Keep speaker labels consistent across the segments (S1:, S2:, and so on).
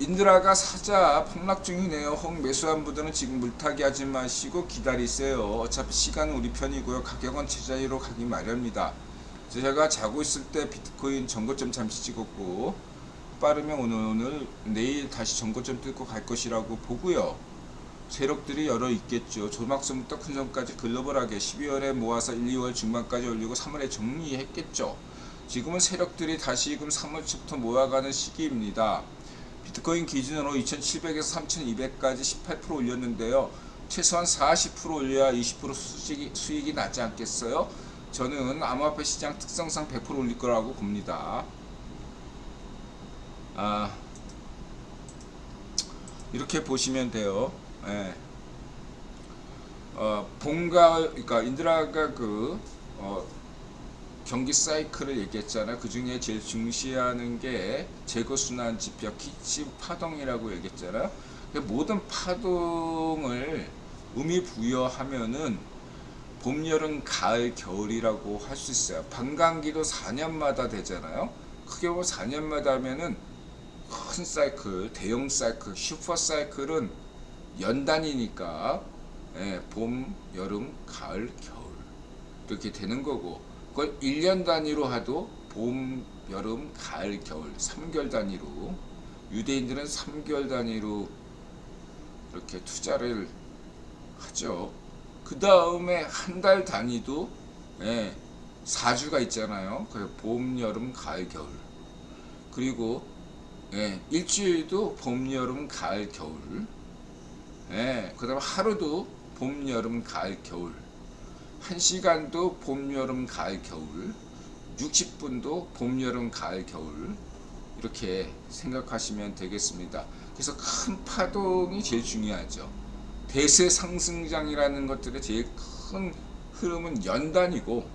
S1: 인드라가 사자 폭락 중이네요. 혹 매수한 분들은 지금 물타기 하지 마시고 기다리세요. 어차피 시간은 우리 편이고요. 가격은 최저로 가기 마련입니다. 제가 자고 있을 때 비트코인 전고점 잠시 찍었고, 빠르면 오늘 내일 다시 전고점 뚫고 갈 것이라고 보고요. 세력들이 여러 있겠죠. 조막선부터 큰 선까지 글로벌하게 12월에 모아서 1, 2월 중반까지 올리고 3월에 정리했겠죠. 지금은 세력들이 다시금 3월 초부터 모아가는 시기입니다. 비트코인 기준으로 2700에서 3200까지 18% 올렸는데요. 최소한 40% 올려야 20% 수익이 나지 않겠어요? 저는 암호화폐 시장 특성상 100% 올릴 거라고 봅니다. 이렇게 보시면 돼요. 예. 그러니까 인드라가 경기 사이클을 얘기했잖아요. 그 중에 제일 중시하는 게 재고순환 지표 키치 파동이라고 얘기했잖아요. 모든 파동을 의미 부여하면은 봄, 여름, 가을, 겨울이라고 할 수 있어요. 반감기도 4년마다 되잖아요. 크게 보면 4년마다 하면은 큰 사이클, 대형 사이클, 슈퍼 사이클은 연단이니까 봄, 여름, 가을, 겨울 이렇게 되는 거고, 그걸 1년 단위로 해도 봄, 여름, 가을, 겨울 3개월 단위로, 유대인들은 3개월 단위로 이렇게 투자를 하죠. 그 다음에 한 달 단위도 4주가 있잖아요. 봄, 여름, 가을, 겨울. 그리고 일주일도 봄, 여름, 가을, 겨울. 그 다음에 하루도 봄, 여름, 가을, 겨울. 1시간도 봄, 여름, 가을, 겨울. 60분도 봄, 여름, 가을, 겨울. 이렇게 생각하시면 되겠습니다. 그래서 큰 파동이 제일 중요하죠. 대세 상승장이라는 것들의 제일 큰 흐름은 연단이고,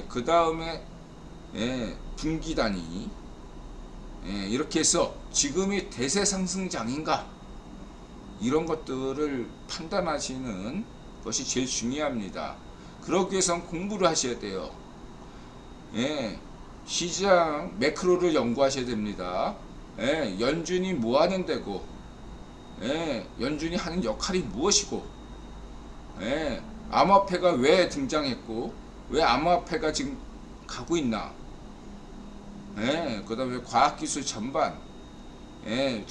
S1: 그 다음에 분기 단위, 이렇게 해서 지금이 대세 상승장인가, 이런 것들을 판단하시는 것이 제일 중요합니다. 그러기 위해선 공부를 하셔야 돼요. 시장 매크로를 연구하셔야 됩니다. 연준이 뭐 하는 데고, 연준이 하는 역할이 무엇이고, 암호화폐가 왜 등장했고, 왜 암호화폐가 지금 가고 있나, 그 다음에 과학기술 전반,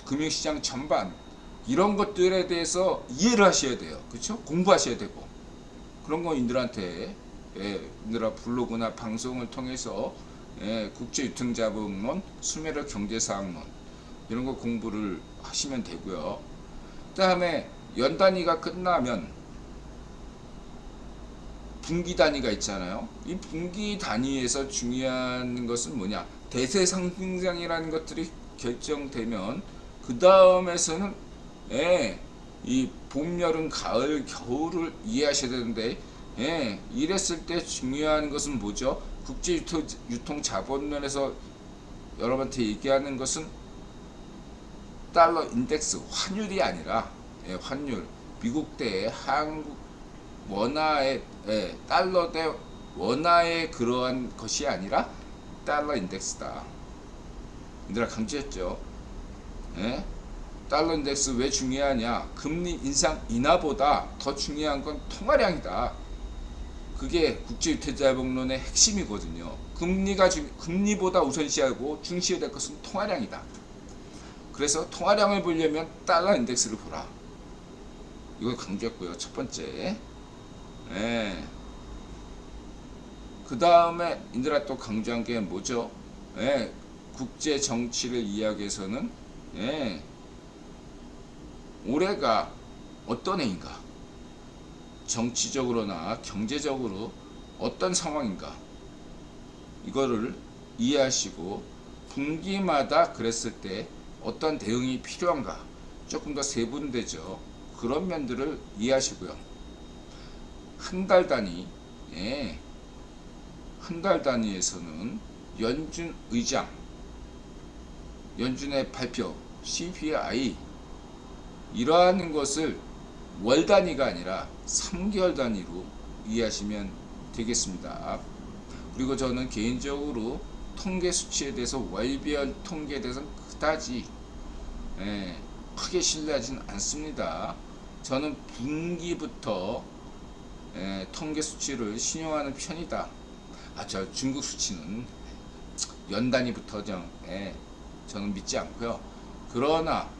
S1: 금융시장 전반, 이런 것들에 대해서 이해를 하셔야 돼요. 그렇죠? 공부하셔야 되고, 그런 거 인들한테 인들아 블로그나 방송을 통해서 국제유통자본론, 수매력 경제사학론, 이런 거 공부를 하시면 되고요. 그 다음에 연 단위가 끝나면 분기 단위가 있잖아요. 이 분기 단위에서 중요한 것은 뭐냐, 대세 상승장이라는 것들이 결정되면 그 다음에서는 이 봄, 여름, 가을, 겨울을 이해하셔야 되는데, 이랬을 때 중요한 것은 뭐죠? 국제유통자본론에서 여러분한테 얘기하는 것은 달러 인덱스, 환율이 아니라, 환율, 미국 대 한국 원화의, 달러 대 원화의 그러한 것이 아니라 달러 인덱스다. 얘들아 강조했죠. 달러 인덱스 왜 중요하냐? 금리 인상 인하보다 더 중요한 건 통화량이다. 그게 국제유통자본론의 핵심이거든요. 금리보다 우선시하고 중시해야 될 것은 통화량이다. 그래서 통화량을 보려면 달러 인덱스를 보라. 이걸 강조했고요. 첫 번째. 그 다음에 인들아 또 강조한 게 뭐죠? 국제 정치를 이야기해서는 올해가 어떤 해인가, 정치적으로나 경제적으로 어떤 상황인가, 이거를 이해하시고 분기마다 그랬을 때 어떤 대응이 필요한가, 조금 더 세분되죠. 그런 면들을 이해하시고요. 한 달 단위, 한 달 단위에서는 연준 의장, 연준의 발표, CPI, 이러한 것을 월 단위가 아니라 3개월 단위로 이해하시면 되겠습니다. 그리고 저는 개인적으로 통계 수치에 대해서 월별 통계에 대해서는 그다지 크게 신뢰하지는 않습니다. 저는 분기부터 통계 수치를 신용하는 편이다. 저 중국 수치는 연 단위부터 저는 믿지 않고요. 그러나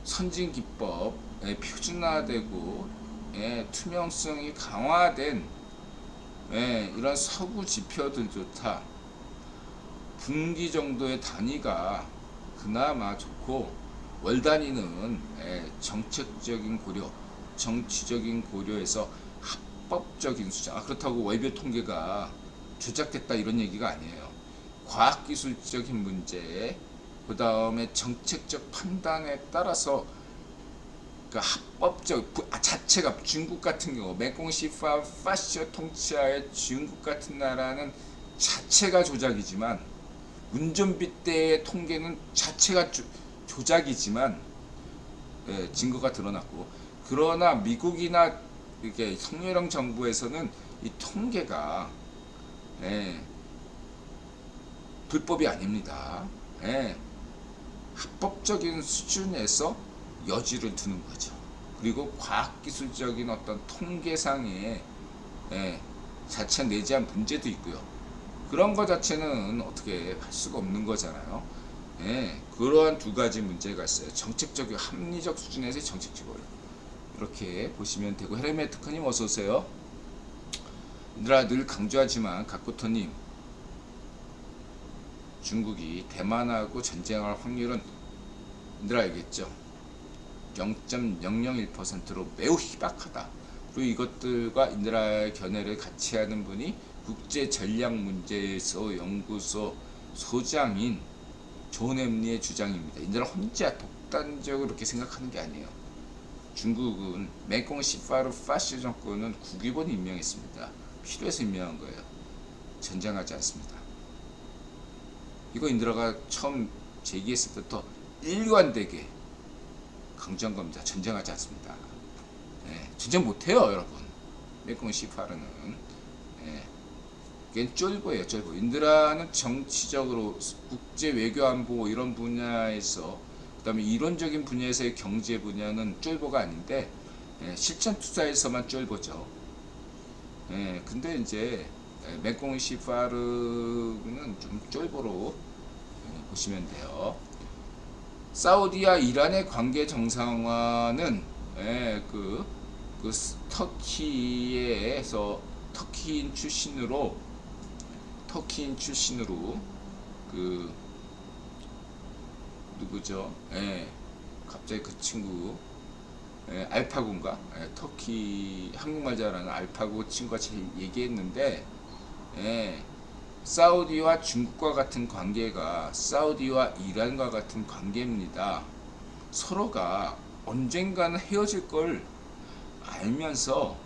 S1: 선진 기법 표준화되고 투명성이 강화된 이런 서구 지표들조차 분기 정도의 단위가 그나마 좋고 월 단위는 정책적인 고려, 정치적인 고려에서 합법적인 수정. 그렇다고 월별 통계가 조작됐다 이런 얘기가 아니에요. 과학기술적인 문제, 그 다음에 정책적 판단에 따라서 그 합법적 자체가 중국 같은 경우 메콩시파 파시오 통치하에 중국 같은 나라는 자체가 조작이지만 운전비 때의 통계는 자체가 조작이지만 증거가 드러났고, 그러나 미국이나 이렇게 성노령 정부에서는 이 통계가 불법이 아닙니다. 합법적인 수준에서 여지를 두는 거죠. 그리고 과학기술적인 어떤 통계상의 자체 내재한 문제도 있고요. 그런 것 자체는 어떻게 할 수가 없는 거잖아요. 그러한 두 가지 문제가 있어요. 정책적, 합리적 수준에서의 정책적으로 이렇게 보시면 되고, 헤르메트크님 어서 오세요. 얘들아, 늘 강조하지만 각고토님, 중국이 대만하고 전쟁할 확률은 늘 알겠죠. 0.001%로 매우 희박하다. 그리고 이것들과 인드라의 견해를 같이 하는 분이 국제전략문제에서 연구소 소장인 존 엠리의 주장입니다. 인드라 혼자 독단적으로 그렇게 생각하는 게 아니에요. 중국은 맹꽁 시파르 파시 정권은 국위본이 임명했습니다. 필요해서 임명한 거예요. 전쟁하지 않습니다. 이거 인드라가 처음 제기했을 때부터 일관되게 강조한 겁니다. 전쟁하지 않습니다. 전쟁 못해요, 여러분. 맹꽁 시파르는 그게 쫄보예요, 쫄보. 인드라는 정치적으로 국제 외교 안보 이런 분야에서, 그 다음에 이론적인 분야에서의 경제 분야는 쫄보가 아닌데 실전 투자에서만 쫄보죠. 근데 이제 맹꽁 시파르는 좀 쫄보로 보시면 돼요. 사우디와 이란의 관계 정상화는 그 터키에서 터키인 출신으로 그 누구죠? 갑자기 그 친구 알파고인가? 터키 한국말 잘하는 알파고 친구가 얘기했는데, 사우디와 중국과 같은 관계가 사우디와 이란과 같은 관계입니다. 서로가 언젠가는 헤어질 걸 알면서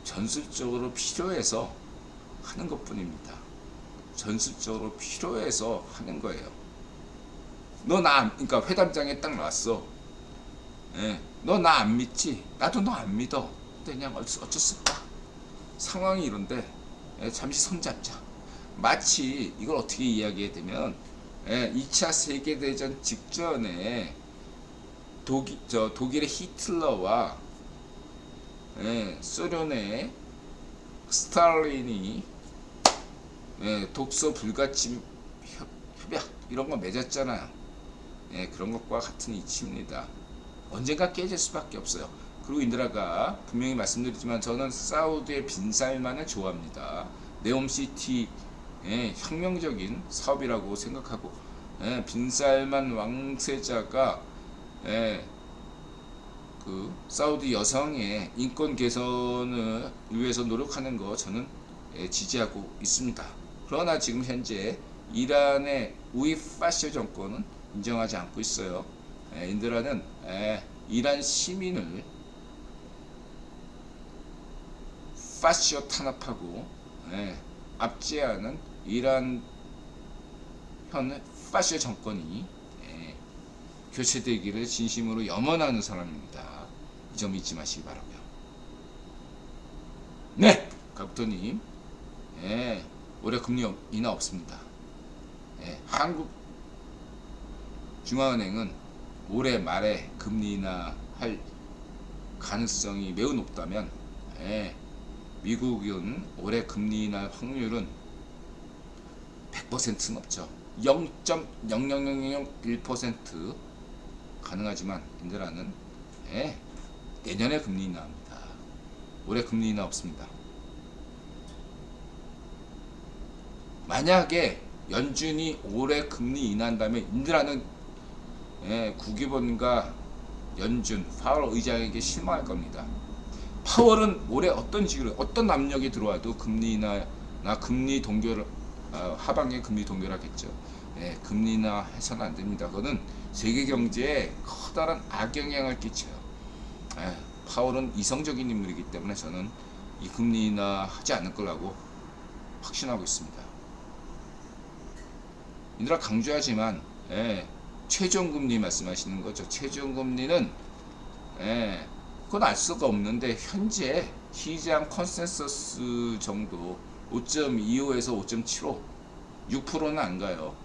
S1: 전술적으로 필요해서 하는 것 뿐입니다. 전술적으로 필요해서 하는 거예요. 너 나, 그러니까 회담장에 딱 나왔어. 너 나 안 믿지? 나도 너 안 믿어. 근데 그냥 어쩔 수 없다. 상황이 이런데 잠시 손잡자. 마치 이걸 어떻게 이야기해야 되면 2차 세계대전 직전에 독일의 히틀러와 소련의 스탈린이 독소 불가침 협약 이런 거 맺었잖아요. 그런 것과 같은 이치입니다. 언젠가 깨질 수밖에 없어요. 그리고 인드라가 분명히 말씀드리지만 저는 사우디의 빈살만을 좋아합니다. 네옴시티 혁명적인 사업이라고 생각하고, 빈살만 왕세자가 그 사우디 여성의 인권 개선을 위해서 노력하는 거 저는 지지하고 있습니다. 그러나 지금 현재 이란의 우이 파시오 정권은 인정하지 않고 있어요. 인드라는 이란 시민을 파시오 탄압하고 압제하는 이란 현 파시오 정권이 교체되기를 진심으로 염원하는 사람입니다. 이 점 잊지 마시기 바라고요. 네, 각도님, 올해 금리 인하 없습니다. 한국 중앙은행은 올해 말에 금리 인하할 가능성이 매우 높다면, 미국은 올해 금리 인하 확률은 100%는 없죠. 0.00001% 가능하지만 인들아는 내년에 금리 인하합니다. 올해 금리 인하 없습니다. 만약에 연준이 올해 금리 인하한다면 인들아는 구기본과 연준 파월 의장에게 실망할 겁니다. 파월은 올해 어떤 식으로 어떤 압력이 들어와도 금리 인하나 금리 동결 하반기에 금리 동결하겠죠. 금리 인하 해서는 안 됩니다. 그거는 세계 경제에 커다란 악영향을 끼쳐요. 파월은 이성적인 인물이기 때문에 저는 이 금리 인하 하지 않을 거라고 확신하고 있습니다. 인들아 강조하지만 최종금리 말씀하시는 거죠. 최종금리는 그건 알 수가 없는데 현재 시장 컨센서스 정도 5.25에서 5.75 6%는 안 가요.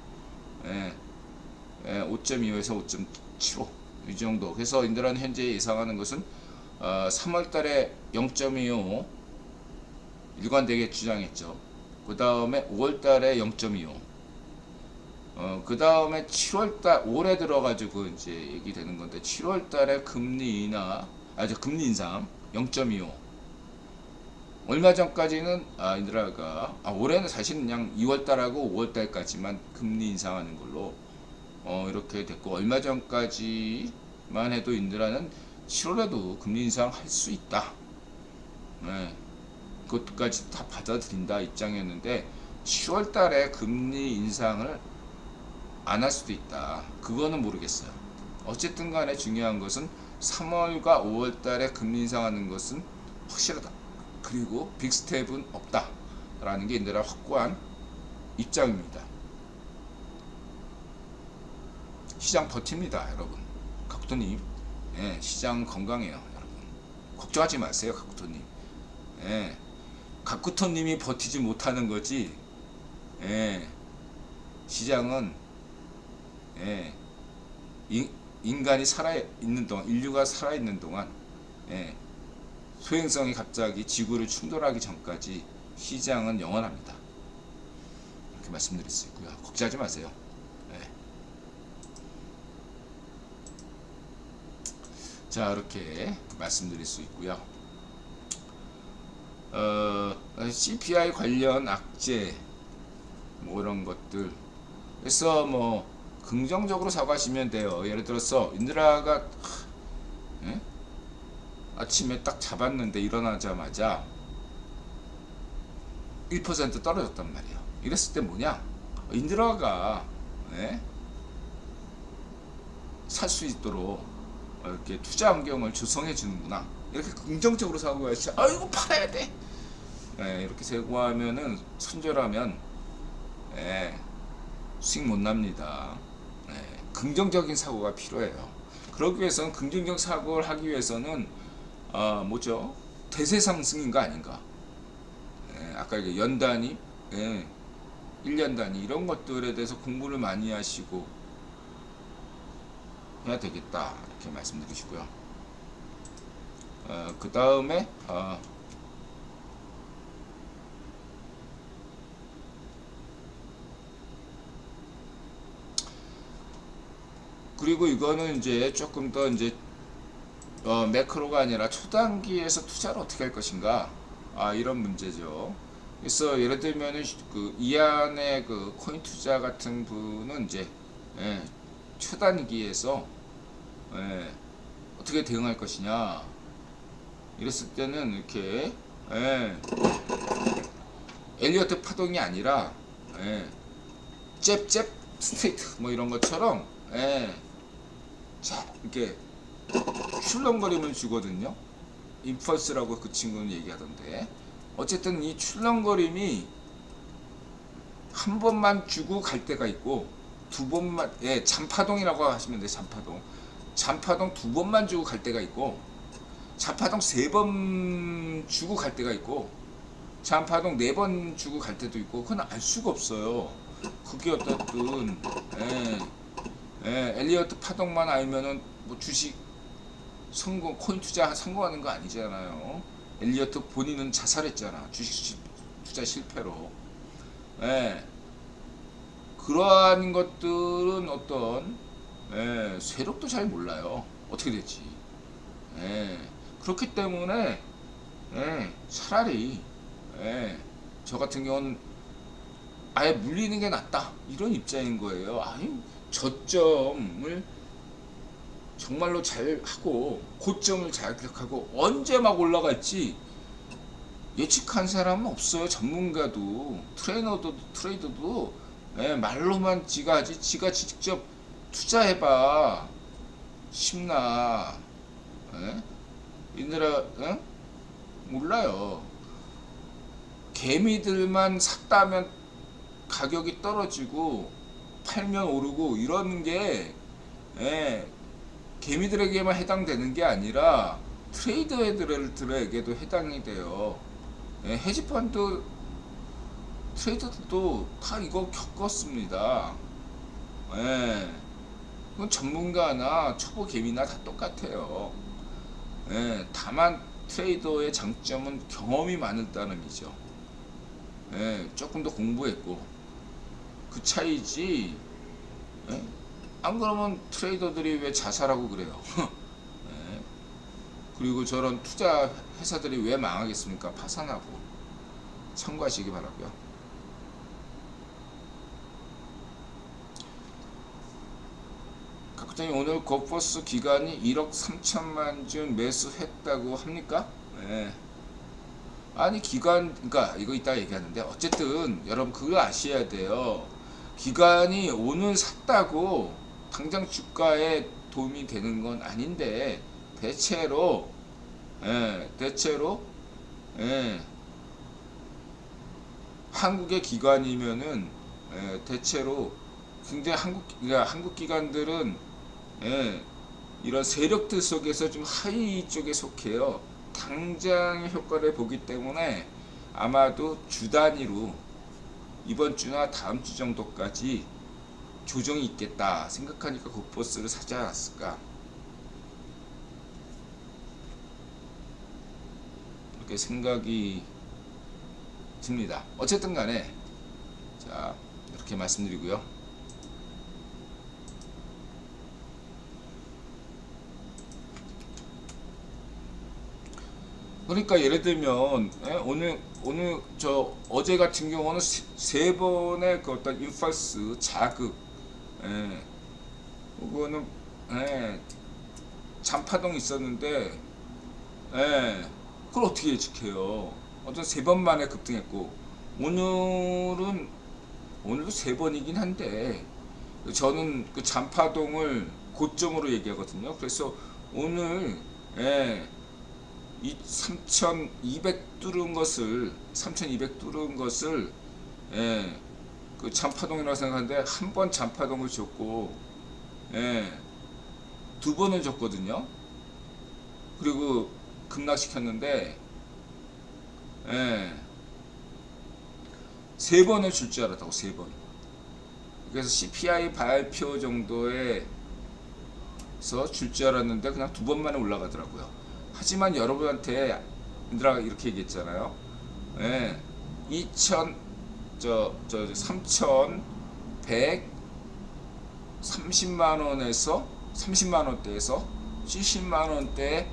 S1: 5.25에서 5.75 이 정도. 그래서 인들은 현재 예상하는 것은 3월달에 0.25 일관되게 주장했죠. 그 다음에 5월달에 0.25. 그 다음에 7월달 올해 들어가지고 이제 얘기되는 건데 7월달에 금리 인하, 금리 인상 0.25. 얼마 전까지는 인드라가 올해는 사실은 그냥 2월달하고 5월달까지만 금리 인상하는 걸로 이렇게 됐고, 얼마 전까지만 해도 인드라는 7월에도 금리 인상할 수 있다. 그것까지 다 받아들인다 입장이었는데 7월달에 금리 인상을 안 할 수도 있다. 그거는 모르겠어요. 어쨌든 간에 중요한 것은 3월과 5월달에 금리 인상하는 것은 확실하다. 그리고 빅스텝은 없다 라는 게 인들아 확고한 입장입니다. 시장 버팁니다 여러분. 각도님 시장 건강해요 여러분. 걱정하지 마세요 각도님. 각구토님이 버티지 못하는 거지 시장은 인간이 살아있는 동안, 인류가 살아있는 동안 소행성이 갑자기 지구를 충돌하기 전까지 시장은 영원합니다. 이렇게 말씀드릴 수 있고요. 걱정하지 마세요. 자, 이렇게 말씀드릴 수 있고요. CPI 관련 악재 뭐 이런 것들, 그래서 뭐 긍정적으로 사고하시면 돼요. 예를 들어서 인드라가 아침에 딱 잡았는데 일어나자마자 1% 떨어졌단 말이에요. 이랬을 때 뭐냐? 인드라가 살 수 있도록 이렇게 투자 환경을 조성해 주는구나. 이렇게 긍정적으로 사고하시. 이거 팔아야 돼. 이렇게 사고하면은 손절하면 수익 못 납니다. 긍정적인 사고가 필요해요. 그러기 위해서는 긍정적 사고를 하기 위해서는 뭐죠? 대세 상승인가 아닌가? 아까 연 단위, 1년 단위 이런 것들에 대해서 공부를 많이 하시고 해야 되겠다 이렇게 말씀드리시고요. 그 다음에 그리고 이거는 이제 조금 더 이제 매크로가 아니라 초단기에서 투자를 어떻게 할 것인가 이런 문제죠. 그래서 예를 들면은 그 이안의 그 코인 투자 같은 분은 이제 초단기에서 어떻게 대응할 것이냐 이랬을 때는 이렇게 엘리어트 파동이 아니라 잽잽 스트레이트 뭐 이런 것처럼 자 이렇게 출렁거림을 주거든요. 임펄스라고 그 친구는 얘기하던데, 어쨌든 이 출렁거림이 한 번만 주고 갈 때가 있고 두 번만 잔파동이라고 하시면 돼요. 잔파동 두 번만 주고 갈 때가 있고, 잔파동 세 번 주고 갈 때가 있고, 잔파동 네 번 주고 갈 때도 있고, 그건 알 수가 없어요. 그게 어떻든 엘리어트 파동만 알면은 뭐 주식 성공, 코인 투자 성공하는 거 아니잖아요. 엘리어트 본인은 자살했잖아. 주식 투자 실패로. 예. 그러한 것들은 어떤 세력도 잘 몰라요. 어떻게 될지. 그렇기 때문에 차라리 저 같은 경우는 아예 물리는 게 낫다 이런 입장인 거예요. 아니 저점을 정말로 잘 하고 고점을 잘 기억하고 언제 막 올라갈지 예측한 사람은 없어요. 전문가도 트레이더도 말로만 지가 하지 지가 직접 투자해봐 쉽나. 얘들아 몰라요. 개미들만 샀다면 가격이 떨어지고 팔면 오르고 이러는 게 개미들에게만 해당되는 게 아니라 트레이더들에게도 해당이 돼요. 헤지펀드 트레이더들도 다 이거 겪었습니다. 그건 전문가나 초보 개미나 다 똑같아요. 다만 트레이더의 장점은 경험이 많다는 점이죠. 조금 더 공부했고 그 차이지. 안 그러면 트레이더들이 왜 자살하고 그래요? 그리고 저런 투자 회사들이 왜 망하겠습니까? 파산하고. 참고하시기 바라고요. 각부장님 오늘 고버스 기간이 1억 3천만 준 매수했다고 합니까? 아니 기간 그러니까 이거 이따 얘기하는데 어쨌든 여러분 그거 아셔야 돼요. 기간이 오늘 샀다고 당장 주가에 도움이 되는 건 아닌데 대체로 한국의 기관이면은 대체로 굉장히 한국 기관들은 이런 세력들 속에서 좀 하위 쪽에 속해요. 당장의 효과를 보기 때문에 아마도 주 단위로 이번 주나 다음 주 정도까지 조정이 있겠다 생각하니까 고버스를 사지 않았을까 이렇게 생각이 듭니다. 어쨌든 간에 자 이렇게 말씀드리고요. 그러니까 예를 들면 오늘 저 어제 같은 경우는 세 번의 그 어떤 인펄스 자극 그거는 잔파동이 있었는데 그걸 어떻게 예측해요? 어떤 세 번 만에 급등했고 오늘도 세 번이긴 한데 저는 그 잔파동을 고점으로 얘기하거든요. 그래서 오늘 3200 뚫은 것을 그 잔파동이라고 생각하는데 한 번 잔파동을 줬고 두 번을 줬거든요. 그리고 급락시켰는데 세 번을 줄 줄 알았다고. 세 번. 그래서 CPI 발표 정도에서 줄 줄 알았는데 그냥 두 번 만에 올라가더라고요. 하지만 여러분한테 인드라가 이렇게 얘기했잖아요. 3,130만원에서 30만원대에서 70만원대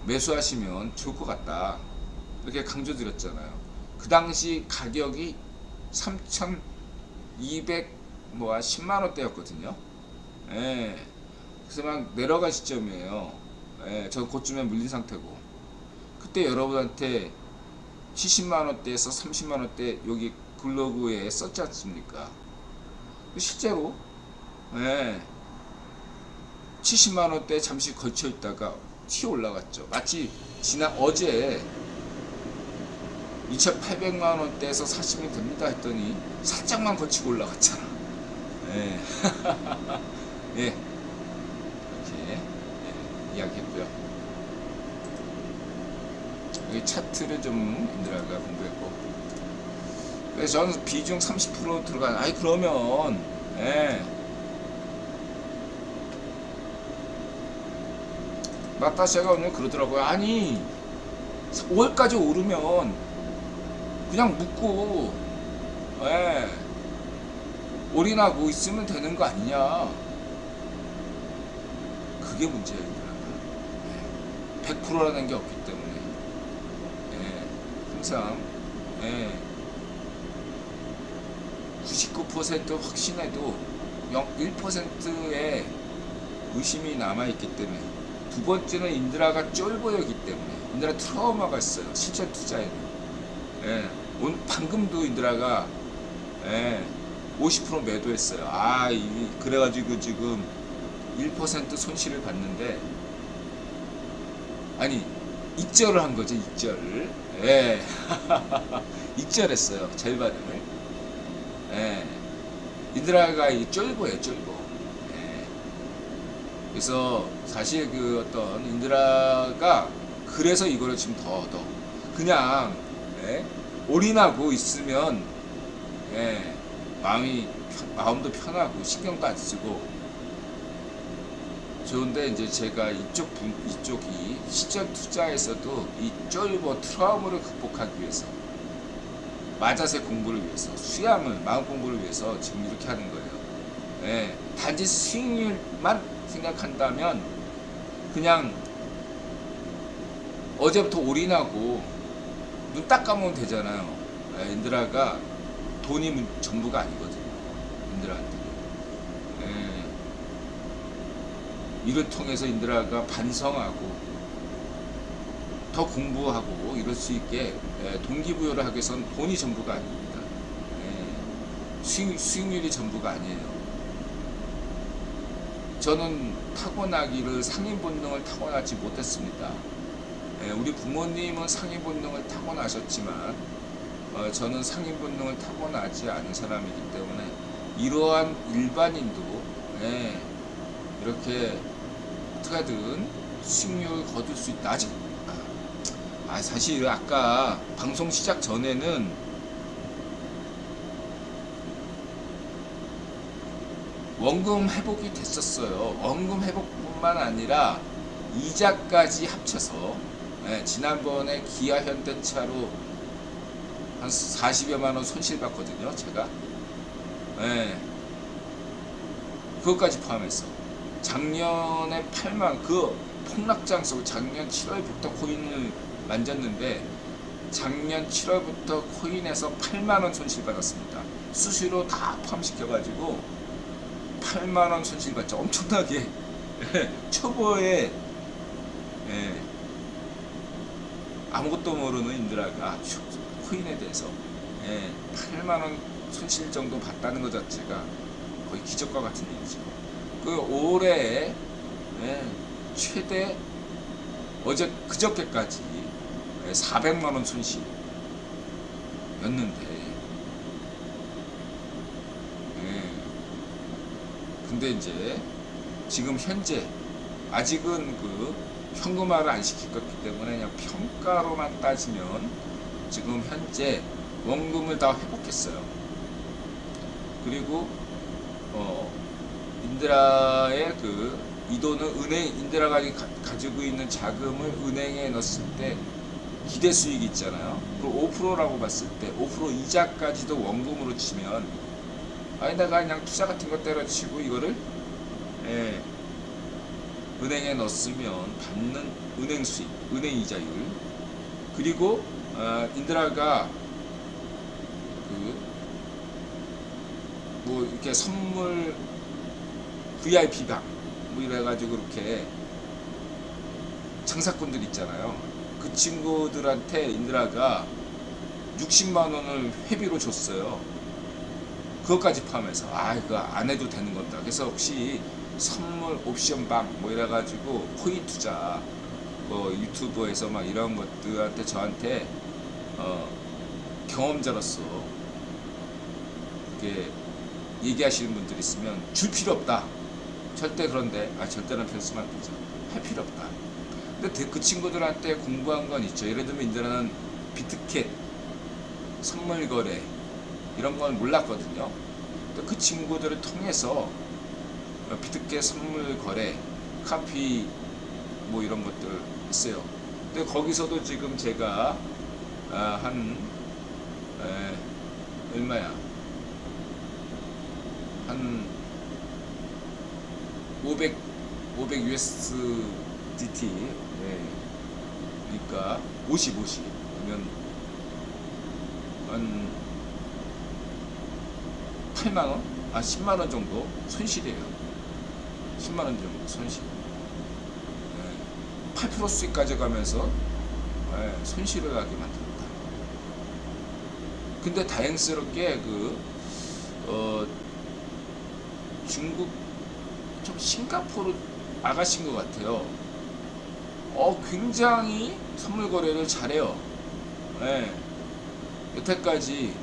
S1: 매수하시면 좋을 것 같다 이렇게 강조드렸잖아요. 그 당시 가격이 3,210만원대였거든요. 그래서 막 내려갈 시점이에요. 전 고점에 물린 상태고 그때 여러분한테 70만원대에서 30만원대 여기 글로브에 썼지 않습니까? 실제로 70만원대 잠시 걸쳐 있다가 튀어 올라갔죠. 마치 지난 어제 2800만원대에서 사시면 됩니다 했더니 살짝만 걸치고 올라갔잖아. 이렇게 이야기했고요. 여기 차트를 좀 인드라가 공부했고 그래서 저는 비중 30% 들어간 그러면 나타샤가 오늘 그러더라고요. 아니 5월까지 오르면 그냥 묻고 예, 올인하고 있으면 되는 거 아니냐. 그게 문제야. 100%라는 게 없기 때문에 항상 99% 확신해도 1%의 의심이 남아있기 때문에. 두 번째는 인드라가 쫄보였기 때문에. 인드라 트라우마가 있어요. 실전 투자에는. 방금도 인드라가 50% 매도했어요. 그래가지고 지금 1% 손실을 봤는데, 아니 익절을 한 거죠. 익절을. 익절했어요. 절반을. 인드라가 이 쫄보예요. 쫄보. 그래서 사실 그 어떤 인드라가 그래서 이거를 지금 더 그냥 올인하고 있으면 마음도 편하고 신경도 안 쓰고 좋은데, 이제 제가 이쪽이 시전 투자에서도 이 쫄보 트라우마를 극복하기 위해서, 마자세 공부를 위해서, 수양을, 마음 공부를 위해서 지금 이렇게 하는 거예요. 단지 수익률만 생각한다면 그냥 어제부터 올인하고 눈 딱 감으면 되잖아요. 인드라가 돈이 전부가 아니거든요. 인드라한테. 이를 통해서 인드라가 반성하고 더 공부하고 이럴 수 있게 동기부여를 하기 위해서는 돈이 전부가 아닙니다. 수익률이 전부가 아니에요. 저는 타고나기를, 상인 본능을 타고나지 못했습니다. 우리 부모님은 상인 본능을 타고나셨지만 저는 상인 본능을 타고나지 않은 사람이기 때문에 이러한 일반인도 이렇게 어떻게든 수익률을 거둘 수 있다. 아직 사실 아까 방송 시작 전에는 원금 회복이 됐었어요. 원금 회복뿐만 아니라 이자까지 합쳐서 지난번에 기아 현대차로 한 40여만원 손실 봤거든요. 제가 그것까지 포함해서 작년에 8만, 그 폭락장 속 작년 7월부터 코인을 만졌는데 작년 7월부터 코인에서 8만원 손실 받았습니다. 수수료 다 포함시켜가지고 8만원 손실 받죠. 엄청나게 초보에 아무것도 모르는 인드라가 코인에 대해서 8만원 손실 정도 봤다는 것 자체가 거의 기적과 같은 일이죠. 그 올해 최대 그저께까지 400만원 손실이었는데 근데 이제 지금 현재 아직은 그 현금화를 안 시킬 거기 때문에 그냥 평가로만 따지면 지금 현재 원금을 다 회복했어요. 그리고 인드라의 이 돈은 인드라가 가지고 있는 자금을 은행에 넣었을 때 기대 수익이 있잖아요. 그리고 5%라고 봤을 때 5% 이자까지도 원금으로 치면 내가 그냥 투자 같은 거 때려치고 이거를 은행에 넣었으면 받는 은행 수익, 은행 이자율, 그리고 인드라가 뭐 이렇게 선물 VIP방 뭐 이래가지고 이렇게 장사꾼들 있잖아요. 그 친구들한테 인드라가 60만원을 회비로 줬어요. 그것까지 포함해서 이거 안 해도 되는 건다. 그래서 혹시 선물 옵션방 뭐 이래가지고 코인 투자 뭐 유튜브에서 막 이런 것들한테 저한테 경험자로서 이렇게 얘기하시는 분들 있으면 줄 필요 없다. 절대. 그런데 절대는 별 쓰면 안 되죠. 할 필요 없다. 근데 그 친구들한테 공부한 건 있죠. 예를 들면 인드라는 비트켓 선물 거래 이런 건 몰랐거든요. 그 친구들을 통해서 비트켓 선물 거래, 카피 뭐 이런 것들 있어요. 근데 거기서도 지금 제가 한 얼마야? 한 500 USDT, 그러니까 50 그러면 한 8만원? 10만원 정도 손실이에요. 10만원 정도 손실. 8% 수익 가져가면서 손실을 하게 만듭니다. 근데 다행스럽게 중국 좀 싱가포르 아가씨인 것 같아요. 굉장히 선물 거래를 잘해요. 여태까지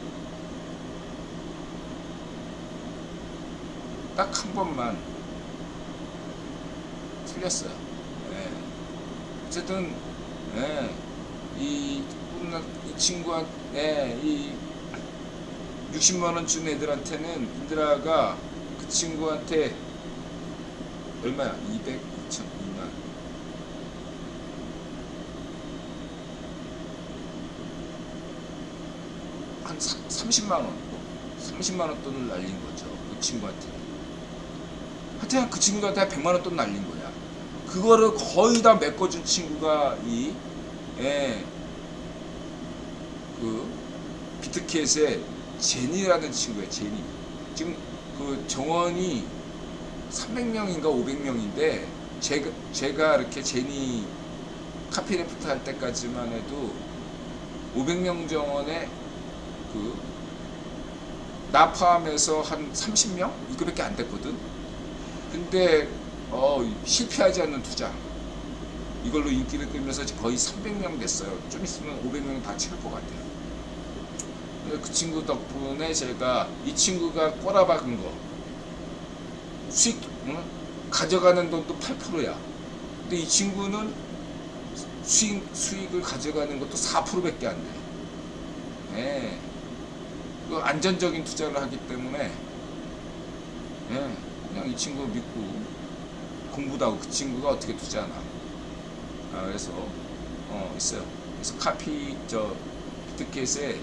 S1: 딱 한 번만 틀렸어요. 어쨌든 이 친구한테 이 60만원 준 애들한테는 인드라가 그 친구한테 얼마야? 200, 2천, 2만 한 30만원 30만원 돈을 날린 거죠. 그 친구한테. 하여튼 그 친구한테 100만원 돈 날린 거야. 그거를 거의 다 메꿔준 친구가 그 비트캣의 제니라는 친구예요. 제니. 지금 그 정원이 300명인가 500명인데 제가 이렇게 제니 카피래프트 할 때까지만 해도 500명 정원에 나 포함해서 한 30명? 이거밖에 안 됐거든. 근데 실패하지 않는 투자, 이걸로 인기를 끌면서 거의 300명 됐어요. 좀 있으면 500명 다 채울 것 같아요. 그 친구 덕분에 제가 이 친구가 꼬라박은 거 수익 가져가는 돈도 8%야. 근데 이 친구는 수익을 가져가는 것도 4%밖에 안 돼. 그 안전적인 투자를 하기 때문에 그냥 이 친구 믿고 공부도 하고. 그 친구가 어떻게 투자하나. 그래서 있어요. 그래서 비트캣에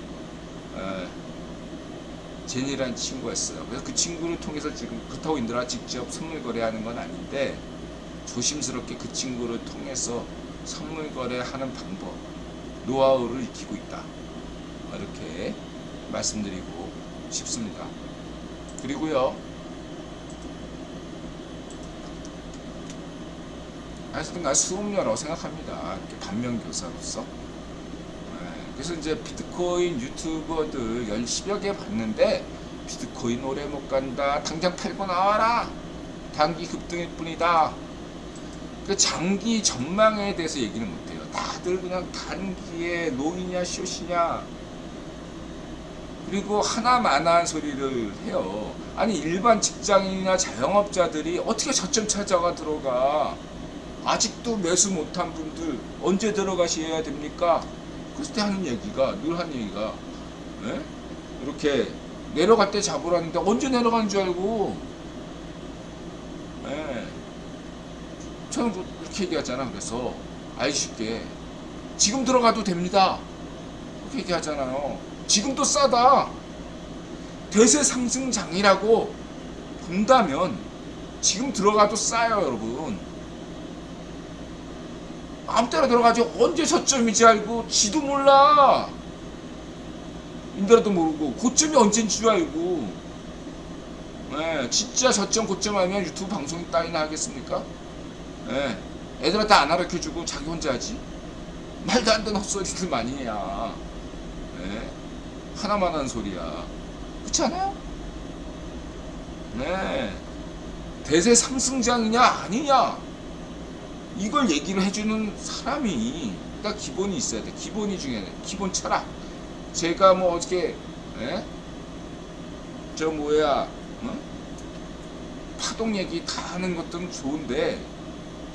S1: 제니라는 친구가 있어요. 그래서 그 친구를 통해서 지금 그렇다고 인드라 직접 선물 거래하는 건 아닌데 조심스럽게 그 친구를 통해서 선물 거래하는 방법, 노하우를 익히고 있다. 이렇게 말씀드리고 싶습니다. 그리고요, 하여튼 난 수업료라고 생각합니다. 이렇게 반면교사로서. 그래서 이제 비트코인 유튜버들 10여 개 봤는데 비트코인 오래 못 간다, 당장 팔고 나와라, 단기 급등일 뿐이다. 그 장기 전망에 대해서 얘기는 못해요. 다들 그냥 단기에 롱이냐 숏이냐, 그리고 하나만한 소리를 해요. 아니 일반 직장인이나 자영업자들이 어떻게 저점 찾아가 들어가? 아직도 매수 못한 분들 언제 들어가셔야 됩니까? 그럴 때 하는 얘기가, 늘 하는 얘기가, 이렇게 내려갈 때 잡으라는데 언제 내려가는 줄 알고. 저는 그렇게 얘기하잖아. 그래서 알기 쉽게 지금 들어가도 됩니다, 그렇게 얘기하잖아요. 지금도 싸다. 대세 상승장이라고 본다면 지금 들어가도 싸요, 여러분. 아무 때나 들어가지. 언제 저점이지 알고. 지도 몰라. 인더라도 모르고 고점이 언제인 줄 알고. 진짜 저점 고점 하면 유튜브 방송이 따위나 하겠습니까? 애들한테 안 가르쳐주고 자기 혼자 하지. 말도 안 되는 헛소리들 많이 해야. 하나만 한 소리야. 그렇지 않아요? 대세 상승장이냐 아니냐, 이걸 얘기를 해주는 사람이 딱 기본이 있어야 돼. 기본이 중요해. 기본 철학. 제가 뭐 어떻게 파동 얘기 다 하는 것들은 좋은데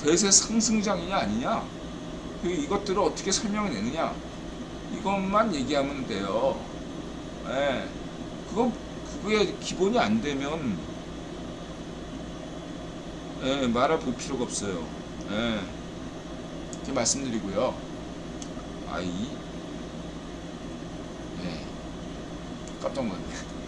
S1: 대세 상승장이냐 아니냐, 이것들을 어떻게 설명해내느냐, 이것만 얘기하면 돼요. 그거에 기본이 안 되면 말할 볼 필요가 없어요. 이렇게 말씀드리고요. 네, 깜짝 놀랐네.